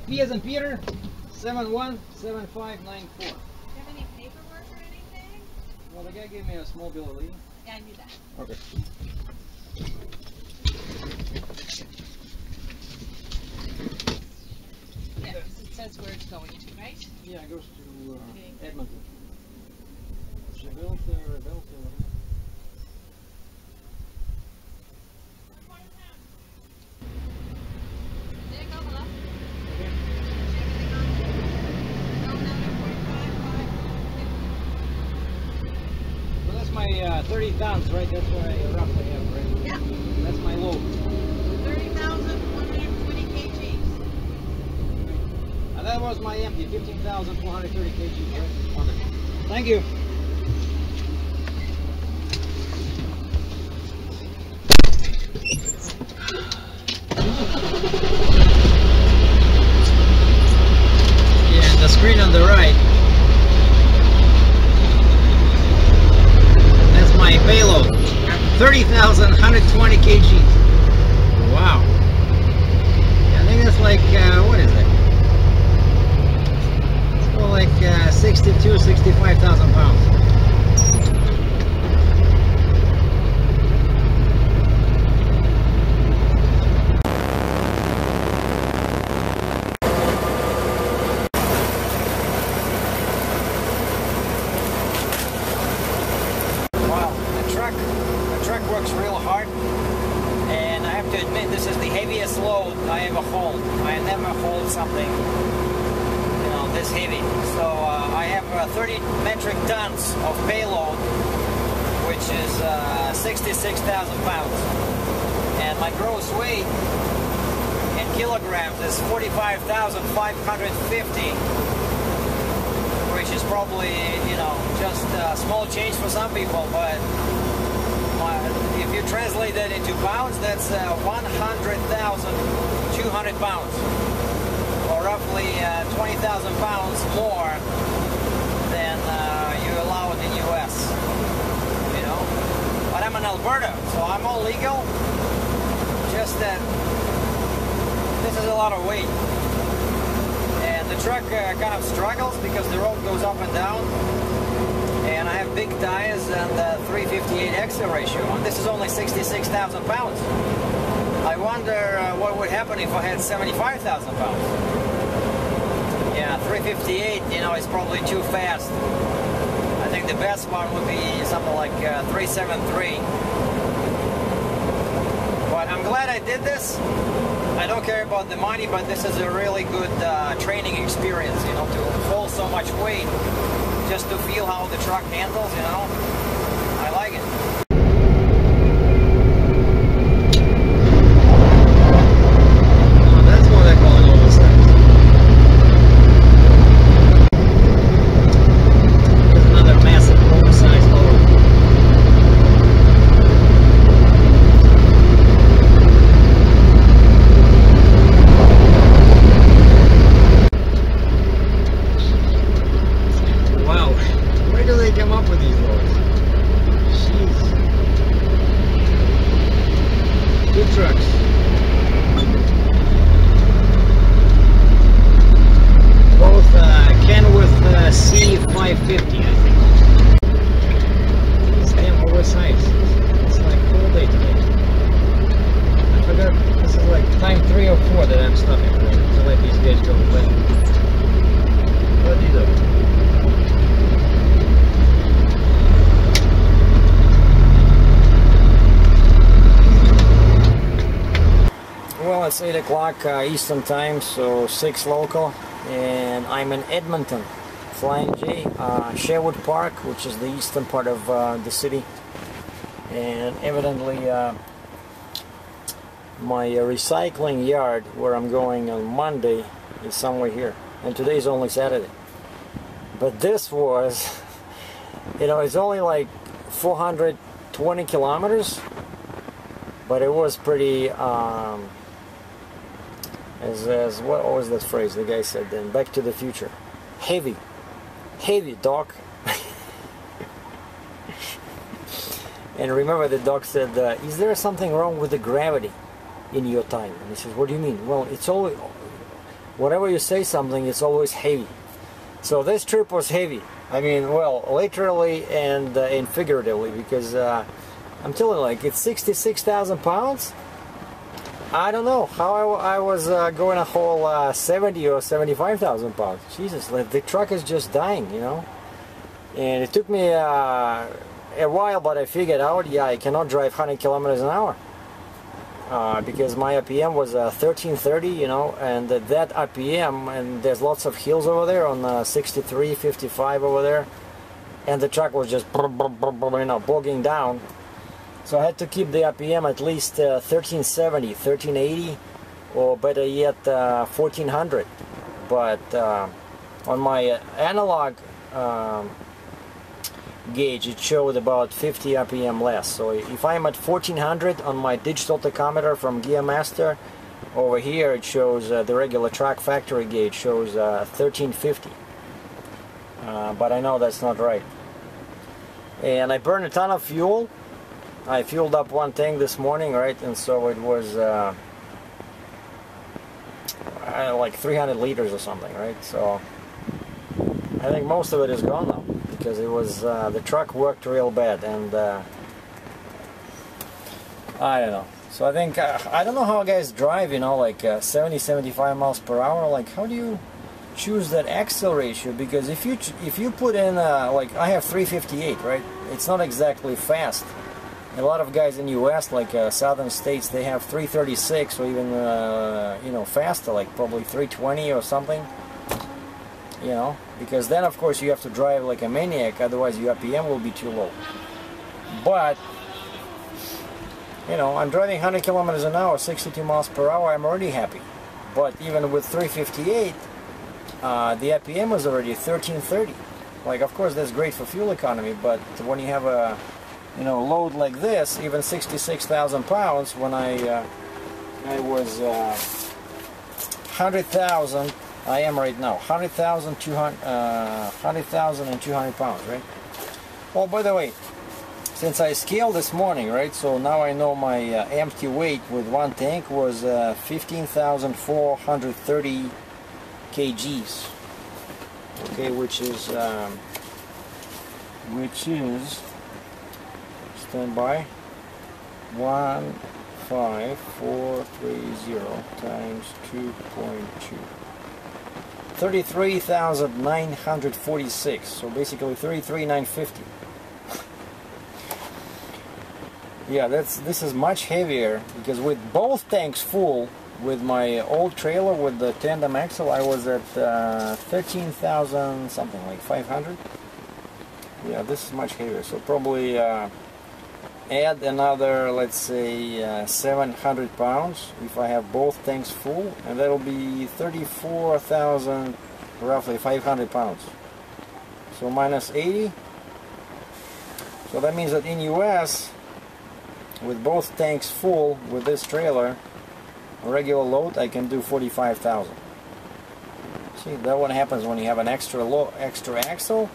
P as in Peter, 717594. Do you have any paperwork or anything? Well, the guy gave me a small bill of lading. Yeah, I knew that. Okay. Yeah, 'cause it says where it's going to, right? Yeah, it goes to Okay. Edmonton. Rebuilt or rebuilt or whatever. There you go, hello. Okay. Well, that's my 30 tons, right? That's what I roughly have, right? Yeah. That's my load. 30,120 kgs. And that was my empty, 15,430 kg, right? Okay. Thank you. Yeah, and the screen on the right. That's my payload. 30,120 kg. Wow. I think that's like, what is it? It's more like 65,000 pounds. Works real hard, and I have to admit this is the heaviest load I ever hold. I never hold something, you know, this heavy. So I have 30 metric tons of payload, which is 66,000 pounds, and my gross weight in kilograms is 45,550, which is probably, you know, just a small change for some people, but if you translate that into pounds, that's 100,200 pounds, or roughly 20,000 pounds more than you allow in the U.S. You know, but I'm in Alberta, so I'm all legal. Just that this is a lot of weight, and the truck kind of struggles because the road goes up and down. And I have big tires and 358 axle ratio, and this is only 66,000 pounds. I wonder what would happen if I had 75,000 pounds. Yeah, 358, you know, is probably too fast. I think the best one would be something like 373. But I'm glad I did this. I don't care about the money, but this is a really good training experience, you know, to hold so much weight. Just to feel how the truck handles, you know. I like it. Oh, that's what I call an oversize. There's another massive oversized load. Where do they come up with these loads? Jeez. Good trucks. Both Kenworth C550, I think. It's damn oversized. It's like all day today. I forgot, this is like time 3 or 4 that I'm stopping to let these guys go. But what do you do? Well, it's 8 o'clock Eastern time, so 6 local, and I'm in Edmonton, Flying J, Sherwood Park, which is the eastern part of the city, and evidently my recycling yard where I'm going on Monday is somewhere here, and today's only Saturday. But this was, you know, it's only like 420 kilometers, but it was pretty as what was that phrase the guy said then? Back to the Future. Heavy, doc. And remember, the doc said, "Is there something wrong with the gravity in your time?" And he says, "What do you mean?" "Well, it's all whenever you say something, it's always heavy. So this trip was heavy. I mean, well, literally and figuratively, because I'm telling you, like, it's 66,000 pounds. I don't know how I was going a whole 70 or 75,000 pounds. Jesus, like, the truck is just dying, you know. And it took me a while, but I figured out, yeah, I cannot drive 100 kilometers an hour. Because my RPM was 1330, you know, and that RPM, and there's lots of hills over there on 63, 55 over there, and the truck was just, you know, bogging down. So I had to keep the RPM at least 1370, 1380, or better yet 1400. But on my analog gauge, it showed about 50 RPM less. So if I'm at 1400 on my digital tachometer from Gearmaster, over here it shows the regular track factory gauge shows 1350. But I know that's not right. And I burned a ton of fuel. I fueled up one tank this morning, right? And so it was like 300 liters or something, right? So I think most of it is gone now, because it was the truck worked real bad, and I don't know. So I think I don't know how guys drive, you know, like 70-75 miles per hour. Like, how do you choose that axle ratio? Because if you put in like, I have 358, right? It's not exactly fast. A lot of guys in US, like southern states, they have 336 or even you know, faster, like probably 320 or something. You know, because then of course you have to drive like a maniac, otherwise your RPM will be too low. But you know, I'm driving 100 kilometers an hour, 62 miles per hour, I'm already happy. But even with 358, the RPM is already 1330. Like, of course that's great for fuel economy, but when you have a, you know, load like this, even 66,000 pounds, when I was 100,000, I am right now 100,200 pounds, right? Oh, by the way, since I scaled this morning, right, so now I know my empty weight with one tank was 15,430 kgs. Okay, which is stand by, 15430 times 2.2. 33,946, so basically 33,950. Yeah, this is much heavier, because with both tanks full, with my old trailer with the tandem axle, I was at 13,000 something, like 500. Yeah, this is much heavier, so probably add another, let's say 700 pounds if I have both tanks full, and that'll be 34,000, roughly 500 pounds. So minus 80. So that means that in US, with both tanks full with this trailer, a regular load, I can do 45,000. See, that what happens when you have an extra axle.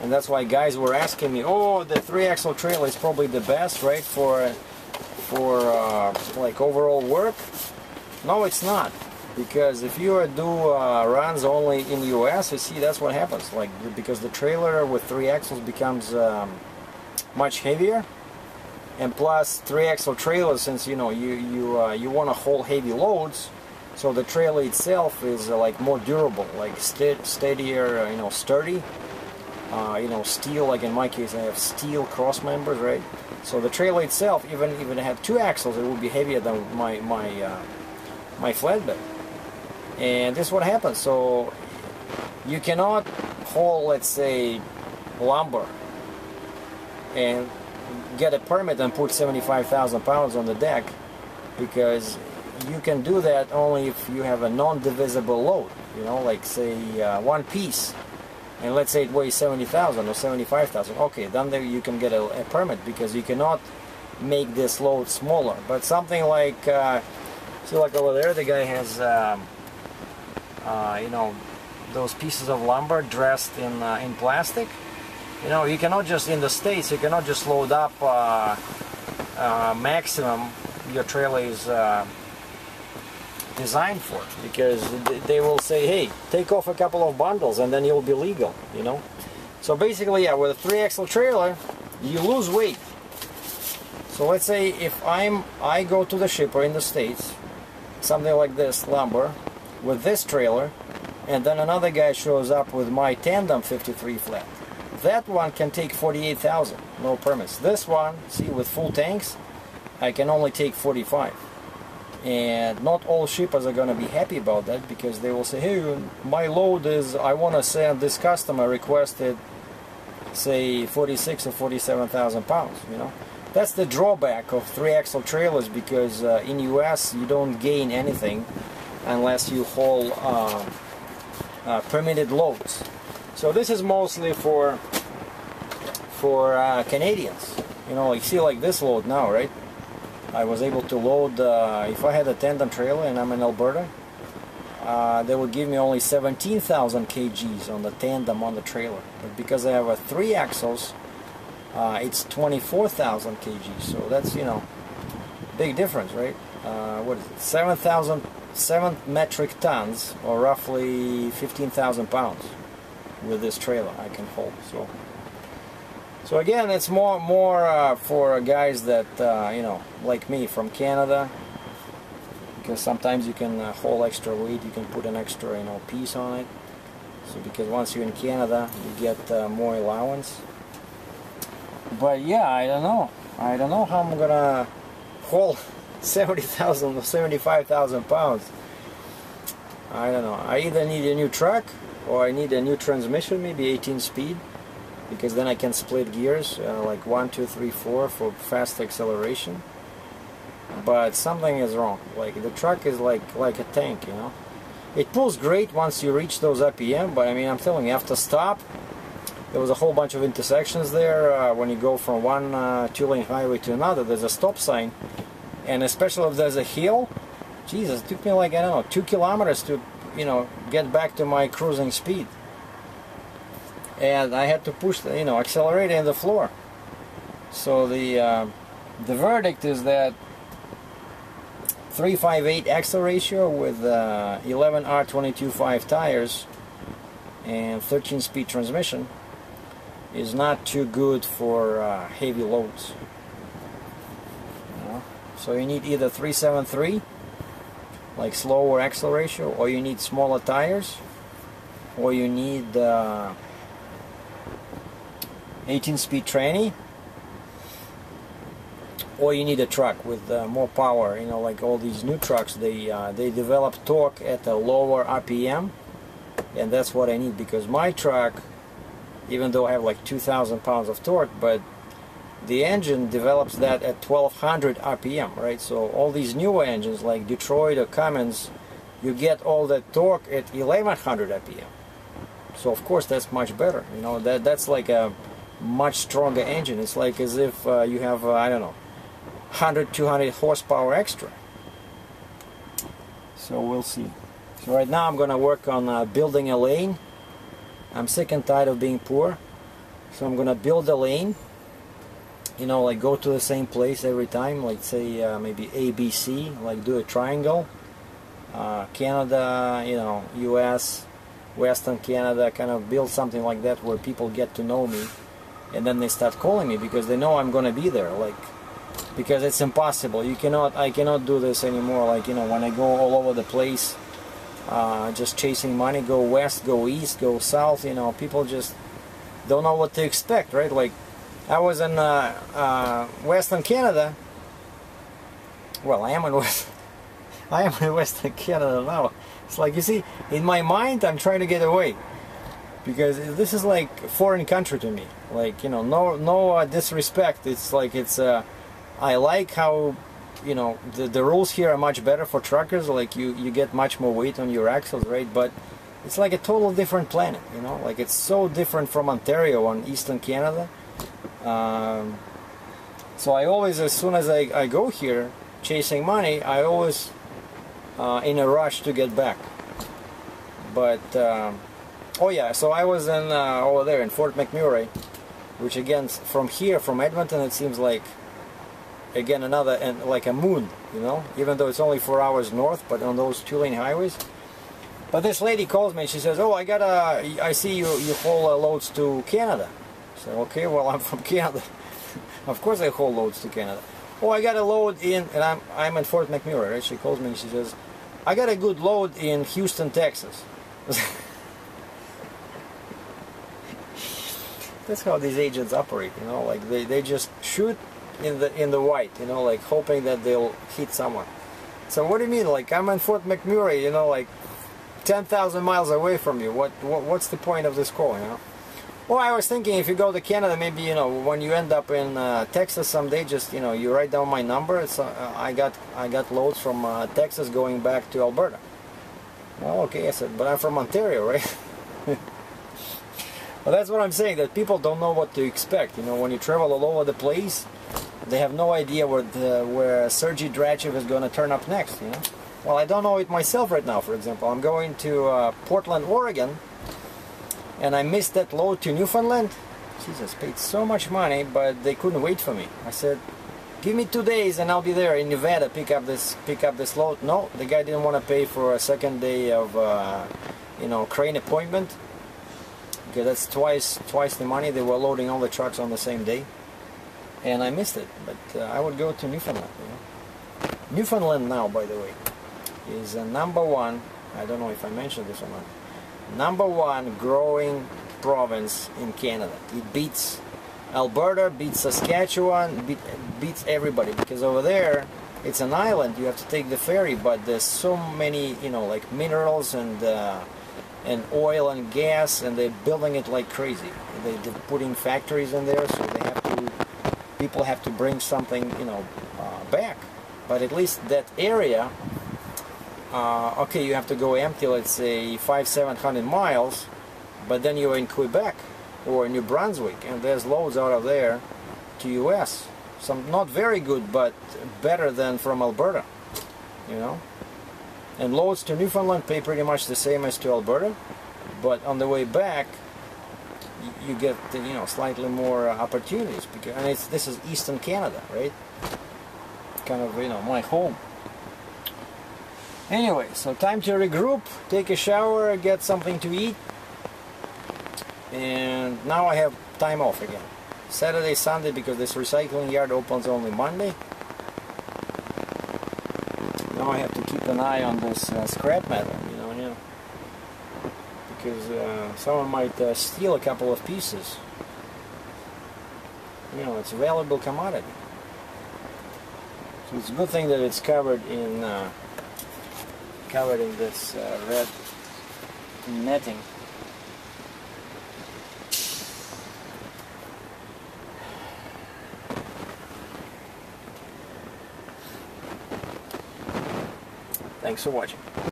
And that's why guys were asking me, oh, the 3-axle trailer is probably the best, right, for like overall work. No, it's not, because if you do runs only in US, you see, that's what happens. Like, because the trailer with 3 axles becomes much heavier, and plus 3-axle trailers, since you know you want to haul heavy loads, so the trailer itself is like more durable, like steadier, you know, sturdy. You know, steel, like in my case I have steel cross members, right? So the trailer itself, even if it had 2 axles, it would be heavier than my flatbed. And this is what happens. So you cannot haul, let's say, lumber and get a permit and put 75,000 pounds on the deck, because you can do that only if you have a non-divisible load, you know, like say one piece. And let's say it weighs 70,000 or 75,000. Okay, then there you can get a permit, because you cannot make this load smaller. But something like, see, like over there, the guy has, you know, those pieces of lumber dressed in plastic. You know, you cannot just, in the States, you cannot just load up maximum. Your trailer is designed for, because they will say, hey, take off a couple of bundles and then you'll be legal, you know. So basically, yeah, with a 3-axle trailer, you lose weight. So let's say if I go to the shipper in the States, something like this, lumber, with this trailer, and then another guy shows up with my tandem 53 flat. That one can take 48,000, no permits. This one, see, with full tanks, I can only take 45. And not all shippers are going to be happy about that, because they will say, hey, my load is, I want to send this customer requested, say, 46 or 47,000 pounds, you know. That's the drawback of 3-axle trailers, because in US you don't gain anything unless you haul permitted loads. So this is mostly for Canadians. You know, you see like this load now, right? I was able to load, if I had a tandem trailer and I'm in Alberta, they would give me only 17,000 kgs on the tandem on the trailer. But because I have a 3 axles, it's 24,000 kgs. So that's, you know, big difference, right? What is it? 7 metric tons, or roughly 15,000 pounds with this trailer I can hold. So again, it's more for guys that you know, like me, from Canada, because sometimes you can haul extra weight, you can put an extra, you know, piece on it. So because once you're in Canada, you get more allowance. But yeah, I don't know how I'm gonna haul 70,000 or 75,000 pounds. I don't know. I either need a new truck, or I need a new transmission, maybe 18 speed, because then I can split gears, like 1, 2, 3, 4 for fast acceleration. But something is wrong. Like, the truck is like a tank, you know. It pulls great once you reach those RPM, but I mean, I'm telling you, after stop, there was a whole bunch of intersections there. When you go from one 2-lane highway to another, there's a stop sign, and especially if there's a hill, Jesus, it took me like, I don't know, 2 kilometers to, you know, get back to my cruising speed. And I had to push the, you know, accelerator in the floor. So the verdict is that 358 axle ratio with 11 R22.5 tires and 13-speed transmission is not too good for heavy loads. You know? So you need either 373, like slower axle ratio, or you need smaller tires, or you need 18-speed tranny, or you need a truck with more power. You know, like all these new trucks, they develop torque at a lower RPM, and that's what I need, because my truck, even though I have like 2,000 pounds of torque, but the engine develops that at 1,200 RPM, right? So all these newer engines like Detroit or Cummins, you get all that torque at 1,100 RPM. So of course that's much better. You know, that's like a much stronger engine. It's like as if you have, I don't know, 100, 200 horsepower extra. So we'll see. So right now I'm going to work on building a lane. I'm sick and tired of being poor. So I'm going to build a lane. You know, like go to the same place every time. Like say maybe ABC, like do a triangle. Canada, you know, US, Western Canada, kind of build something like that where people get to know me. And then they start calling me because they know I'm going to be there. Like, because it's impossible. I cannot do this anymore. Like, you know, when I go all over the place, just chasing money, go west, go east, go south, you know, people just don't know what to expect, right? Like, I was in Western Canada. Well, I am in Western Canada now. It's like, you see, in my mind, I'm trying to get away, because this is like a foreign country to me. Like, you know, no disrespect. It's like I like how, you know, the rules here are much better for truckers. Like you get much more weight on your axles, right? But it's like a total different planet, you know. Like it's so different from Ontario on Eastern Canada. So I always, as soon as I go here chasing money, I always in a rush to get back. But oh yeah, so I was in over there in Fort McMurray, which again, from here, from Edmonton, it seems like again another, and like a moon, you know, even though it's only 4 hours north, but on those 2-lane highways. But this lady calls me and she says, oh, I see you haul loads to Canada. I said, okay, well, I'm from Canada. Of course I haul loads to Canada. Oh, I got a load in, and I'm in Fort McMurray, right? She calls me and she says, I got a good load in Houston, Texas. That's how these agents operate, you know, like they just shoot in the white, you know, like hoping that they'll hit someone. So what do you mean? Like, I'm in Fort McMurray, you know, like 10,000 miles away from you. What's the point of this call, you know? Well, I was thinking if you go to Canada, maybe, you know, when you end up in Texas someday, just, you know, you write down my number. It's I got loads from Texas going back to Alberta. Well, okay, I said, but I'm from Ontario, right? Well, that's what I'm saying, that people don't know what to expect. You know, when you travel all over the place, they have no idea where SERGEI DRATCHEV is going to turn up next, you know. Well, I don't know it myself right now, for example. I'm going to Portland, Oregon, and I missed that load to Newfoundland. Jesus, paid so much money, but they couldn't wait for me. I said, give me 2 days and I'll be there in Nevada, pick up this load. No, the guy didn't want to pay for a second day of, you know, crane appointment, because that's twice the money. They were loading all the trucks on the same day, and I missed it. But I would go to Newfoundland, you know. Newfoundland now, by the way, is #1, I don't know if I mentioned this or not, #1 growing province in Canada. It beats Alberta, beats Saskatchewan, beats everybody, because over there it's an island, you have to take the ferry, but there's so many, you know, like minerals and oil and gas, and they're building it like crazy. They're putting factories in there, so people have to bring something, you know, back. But at least that area, okay, you have to go empty, let's say 500-700 miles, but then you're in Quebec or New Brunswick, and there's loads out of there to US. Some not very good, but better than from Alberta, you know. And loads to Newfoundland pay pretty much the same as to Alberta, but on the way back you get, you know, slightly more opportunities, because, and this is Eastern Canada, right? Kind of, you know, my home. Anyway, so time to regroup, take a shower, get something to eat, and now I have time off again. Saturday, Sunday, because this recycling yard opens only Monday. Now I have to keep an eye on this scrap metal, you know, because someone might steal a couple of pieces. You know, it's a valuable commodity. So it's a good thing that it's covered in this red netting. Thanks for watching.